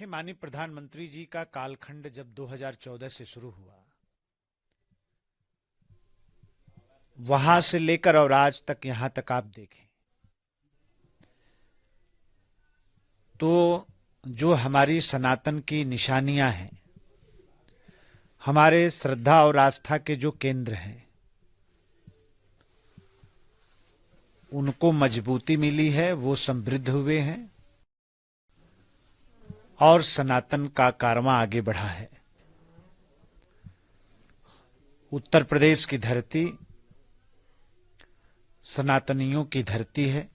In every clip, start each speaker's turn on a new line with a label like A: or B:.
A: देखिए, माननीय प्रधानमंत्री जी का कालखंड जब 2014 से शुरू हुआ, वहां से लेकर और आज तक यहां तक आप देखें तो जो हमारी सनातन की निशानियां हैं, हमारे श्रद्धा और आस्था के जो केंद्र हैं, उनको मजबूती मिली है, वो समृद्ध हुए हैं और सनातन का कारवां आगे बढ़ा है। उत्तर प्रदेश की धरती सनातनियों की धरती है।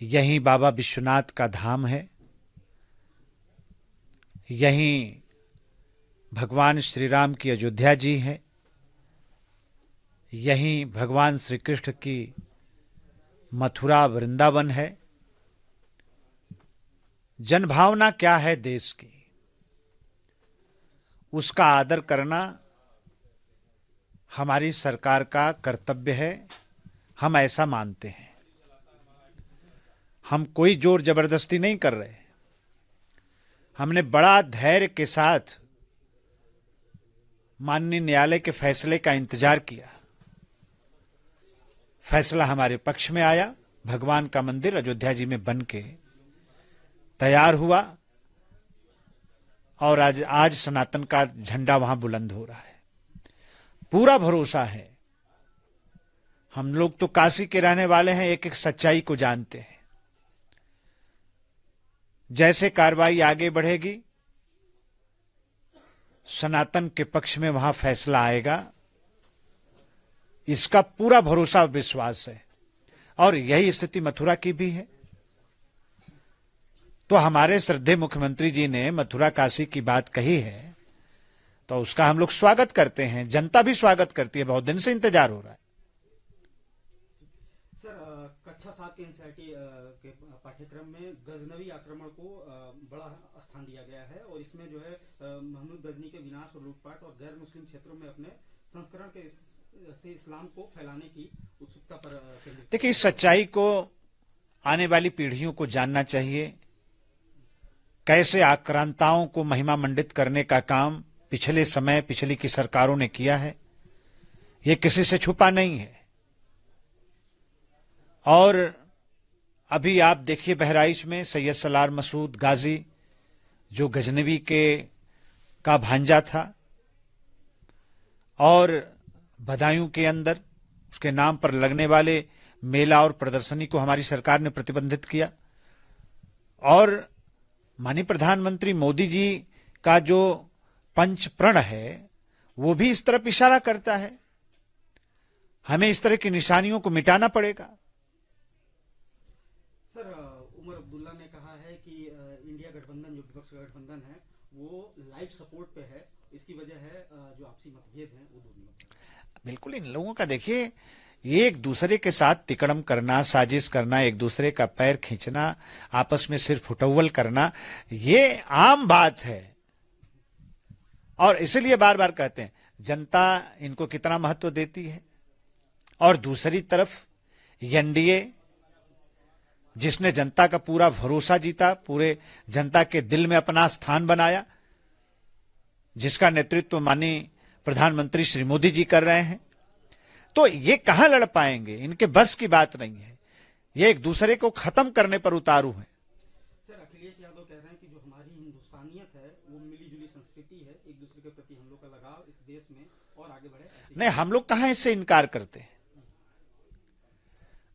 A: यहीं बाबा विश्वनाथ का धाम है। यहीं भगवान श्री राम की अयोध्या जी है। यहीं भगवान श्री कृष्ण की मथुरा वृंदावन है। जनभावना क्या है देश की, उसका आदर करना हमारी सरकार का कर्तव्य है। हम ऐसा मानते हैं। हम कोई जोर जबरदस्ती नहीं कर रहे। हमने बड़ा धैर्य के साथ माननीय न्यायालय के फैसले का इंतजार किया। फैसला हमारे पक्ष में आया। भगवान का मंदिर अयोध्या जी में बन के तैयार हुआ और आज सनातन का झंडा वहां बुलंद हो रहा है। पूरा भरोसा है। हम लोग तो काशी के रहने वाले हैं, एक एक सच्चाई को जानते हैं। जैसे कार्रवाई आगे बढ़ेगी, सनातन के पक्ष में वहां फैसला आएगा, इसका पूरा भरोसा विश्वास है। और यही स्थिति मथुरा की भी है। तो हमारे श्रद्धेय मुख्यमंत्री जी ने मथुरा काशी की बात कही है, तो उसका हम लोग स्वागत करते हैं। जनता भी स्वागत करती है। बहुत दिन से इंतजार हो रहा है।
B: सर, कक्षा 7 के एनसीईआरटी के पाठ्यक्रम में गजनवी आक्रमण को बड़ा स्थान दिया गया है और इसमें जो है महमूद गजनी के विनाश और लूटपाट और गैर मुस्लिम क्षेत्रों में अपने संस्करण के से इस्लाम को फैलाने की उत्सुकता पर
A: देखिए, इस सच्चाई को आने वाली पीढ़ियों को जानना चाहिए। कैसे आक्रांताओं को महिमा मंडित करने का काम पिछली की सरकारों ने किया है, ये किसी से छुपा नहीं है। और अभी आप देखिए, बहराइच में सैयद सलार मसूद गाजी, जो गजनवी का भांजा था, और बदायूं के अंदर उसके नाम पर लगने वाले मेला और प्रदर्शनी को हमारी सरकार ने प्रतिबंधित किया। और माननीय प्रधानमंत्री मोदी जी का जो पंच प्रण है, वो भी इस तरफ इशारा करता है। हमें इस तरह की निशानियों को मिटाना पड़ेगा।
B: सर, उमर अब्दुल्ला ने कहा है कि इंडिया गठबंधन, जो विपक्ष का गठबंधन है, वो लाइफ सपोर्ट पे है। इसकी वजह है जो आपसी मतभेद हैं वो दूर नहीं होते।
A: बिल्कुल, इन लोगों का देखिए, ये एक दूसरे के साथ तिकड़म करना, साजिश करना, एक दूसरे का पैर खींचना, आपस में सिर्फ फुटौवल करना, ये आम बात है। और इसलिए बार बार कहते हैं, जनता इनको कितना महत्व देती है। और दूसरी तरफ एनडीए, जिसने जनता का पूरा भरोसा जीता, पूरे जनता के दिल में अपना स्थान बनाया, जिसका नेतृत्व माननीय प्रधानमंत्री श्री मोदी जी कर रहे हैं, तो ये कहां लड़ पाएंगे। इनके बस की बात नहीं है। ये एक दूसरे को खत्म करने पर उतारू है।
B: सर, अखिलेश यादव कह रहे हैं कि जो हमारी हिंदुस्तानियत है वो मिली जुली संस्कृति है, एक दूसरे के प्रति हम लोग का लगाव इस देश में और आगे बढ़े।
A: नहीं, हम लोग कहां इससे इनकार करते हैं।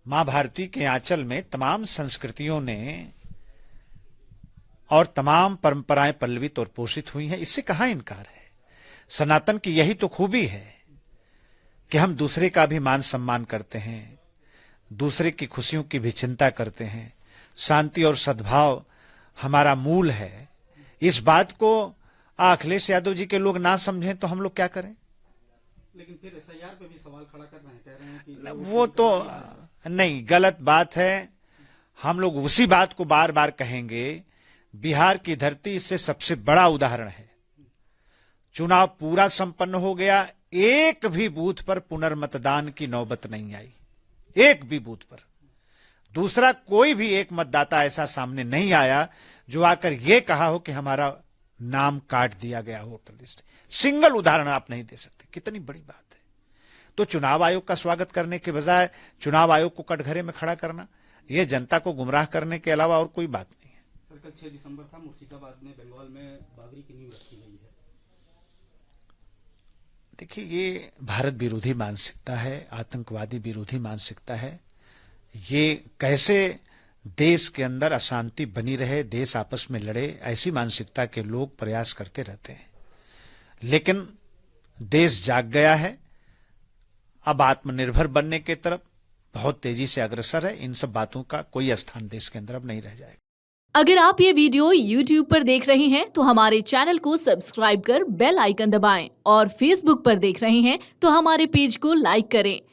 A: मां भारती के आंचल में तमाम संस्कृतियों ने और तमाम परंपराएं पल्लवित और पोषित हुई हैं। इससे कहां इनकार है। सनातन की यही तो खूबी है कि हम दूसरे का भी मान सम्मान करते हैं, दूसरे की खुशियों की भी चिंता करते हैं। शांति और सद्भाव हमारा मूल है। इस बात को अखिलेश यादव जी के लोग ना समझें तो हम लोग क्या करें।
B: लेकिन फिर एसआईआर पे भी सवाल खड़ा कर रहे हैं, कह रहे हैं कि
A: वो तो नहीं, गलत बात है। हम लोग उसी बात को बार बार कहेंगे। बिहार की धरती इससे सबसे बड़ा उदाहरण है। चुनाव पूरा संपन्न हो गया, एक भी बूथ पर पुनर्मतदान की नौबत नहीं आई, एक भी बूथ पर। दूसरा कोई भी एक मतदाता ऐसा सामने नहीं आया जो आकर यह कहा हो कि हमारा नाम काट दिया गया हो वोटर लिस्ट। सिंगल उदाहरण आप नहीं दे सकते। कितनी बड़ी बात है। तो चुनाव आयोग का स्वागत करने के बजाय चुनाव आयोग को कटघरे में खड़ा करना, यह जनता को गुमराह करने के अलावा और कोई बात नहीं है।
B: सर, कल 6 दिसंबर था, मुर्शिदाबाद में बंगाल में बाबरी की नींव रखी गई है।
A: देखिए, ये भारत विरोधी मानसिकता है, आतंकवादी विरोधी मानसिकता है। ये कैसे देश के अंदर अशांति बनी रहे, देश आपस में लड़े, ऐसी मानसिकता के लोग प्रयास करते रहते हैं। लेकिन देश जाग गया है, अब आत्मनिर्भर बनने की तरफ बहुत तेजी से अग्रसर है। इन सब बातों का कोई स्थान देश के अंदर अब नहीं रह जाएगा।
C: अगर आप ये वीडियो YouTube पर देख रहे हैं तो हमारे चैनल को सब्सक्राइब कर बेल आइकन दबाएं और Facebook पर देख रहे हैं तो हमारे पेज को लाइक करें।